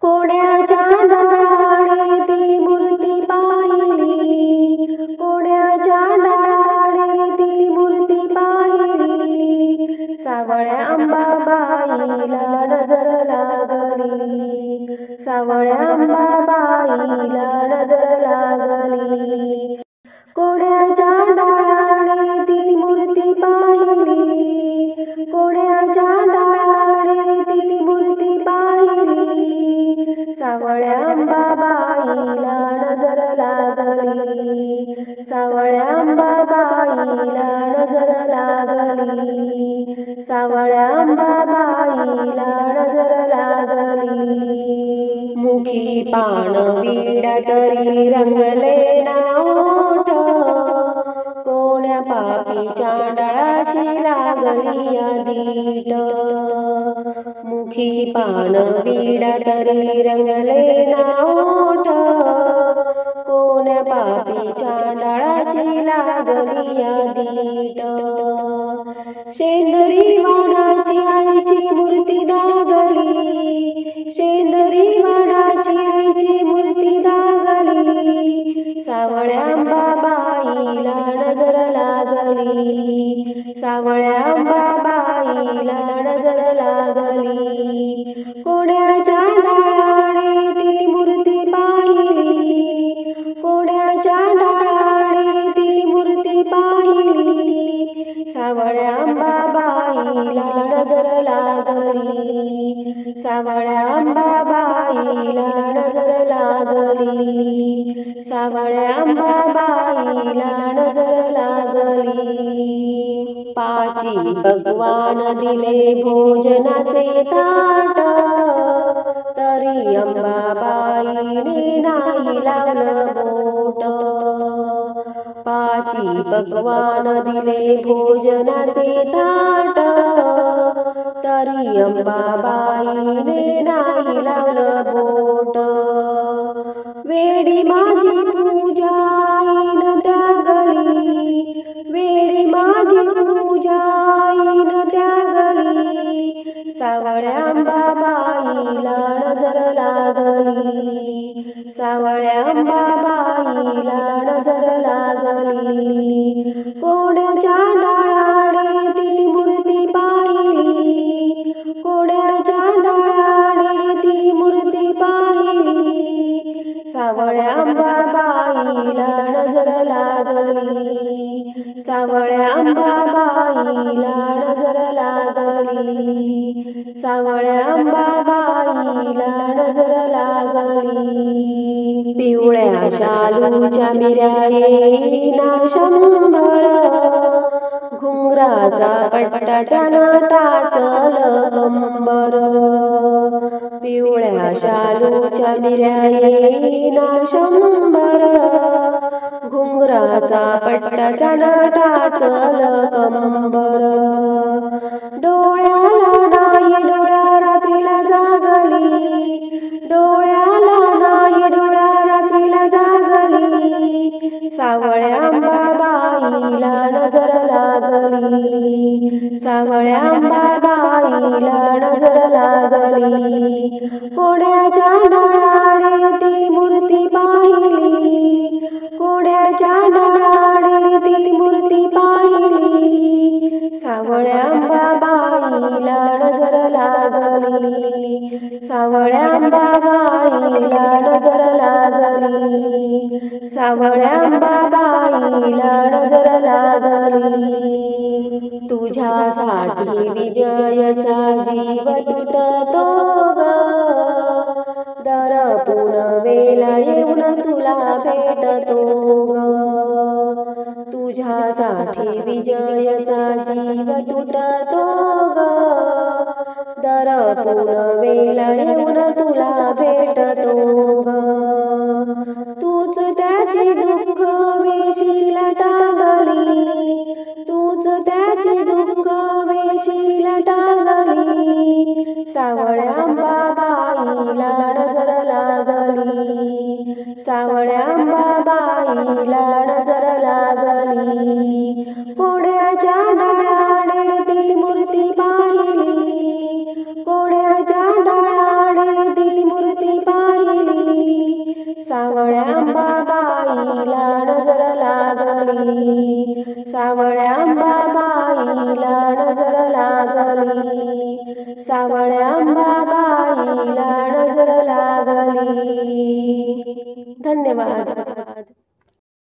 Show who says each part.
Speaker 1: कोण्याच्या डाळाने ती मूर्ती पाहिली, कोण्याच्या डाळाने ती मूर्ती पाहिली, सावळ्या अंबाबाईला नजर लागली, सावळ्या अंबाबाईला नजर लागली. कोण्याच्या डाळाने ती मूर्ती पाहिली, कोण्याच्या डाळाने ती मूर्ती पाहिली, सावळ्या अंबाबाईला नजर लागली, सावळ्या अंबाबाईला नजर लागली, सावळ्या अंबाबाईला नजर लागली. मुखी पान विडा तरी रंगले ना ओठ, कोण्या पापी चांडाळाची लागली आदीट. मुखी पान विडा तरी रंगले ना ओठ, कोण्या पापी चांडाळाची लागली आदीट. शेंदरी वाणाची आईची मूर्ती दागली, शेंदरी वाणाची आईची मूर्ती दागली, सावळ्या अंबाबाईला नजर लागली, सावळ्या अंबाबाईला नजर लागली. कोण्याच्या डाळाने ती मूर्ती पाहिली, कोण्याच्या डाळाने ती मूर्ती पाहिली, सावळ्या अंबाबाईला नजर लागली, सावळ्या अंबाबाईला नजर लागली, सावळ्या अंबाबाईला नजर लागली. पाची भगवान दिले भोजनाचे ताट, तरी अंबाबाईने नाही लावलं बोट. पाची भगवान दिले भोजनाचे ताट, तरी अंबाबाईने नाही लावलं बोट. वेडी माझी पूजा आईन त्यागली, वेडी माझी पूजा आईन त्यागली, सावळ्या अंबाबाईला नजर लागली, सावळ्या अंबाबाईला नजर लागली. कोण्याच्या डाळाने ती मूर्ती पाहिली, कोण्याच्या डाळाने ती मूर्ती पाहिली, सावळ्या अंबाबाईला नजर लागली, सावळ्या अंबाबाईला नजर लागली, सावळ्या अंबाबाईला नजर लागली. पिवळ्या शालूच्या मिऱ्या येईना शंभर, घुंगराचा पट्टा त्यानं टाचल कंबर. पिवळ्या शालूच्या मिऱ्या येईना शंभर, घुंगराचा पट्टा त्यानं टाचल कंबर. डोळ्याला नाही डोळ्या रात्रीला जागली, डोळ्याला नाही डोळ्या रात्रीला जागली, सावळ्या अंबाबाईला नजर लागली, सावळ्या अंबाबाईला नजर लागली. कोण्याच्या डाळाने ती मूर्ती पाहिली, कोण्याच्या डाळाने ती मूर्ती पाहिली, सावळ्या अंबाबाईला नजर लागली, सावळ्या अंबाबाईला नजर लागली, सावळ्या अंबाबाईला नजर लागली. तुझ्यासाठी विजयचा जीव तुटतो ग, दरपुणवेला येऊन तुला भेटतो ग. तुझ्यासाठी विजयचा जीव तुटतो ग, दरपुणवेला येऊन तुला भेटतो ग. तूच त्याची दुःख वेशीला टांगली, तूच त्याची दुःख वेशीला टांगली, सावळ्या अंबाबाईला नजर लागली, सावळ्या अंबाबाईला नजर लागली. कोण्याच्या डाळाने ती मूर्ती पाहिली, कोण्याच्या डाळाने ती मूर्ती अंबाबाईला नजर लागली, सावळ्या अंबाबाईला नजर लागली, सावळ्या अंबाबाईला नजर लागली. धन्यवाद.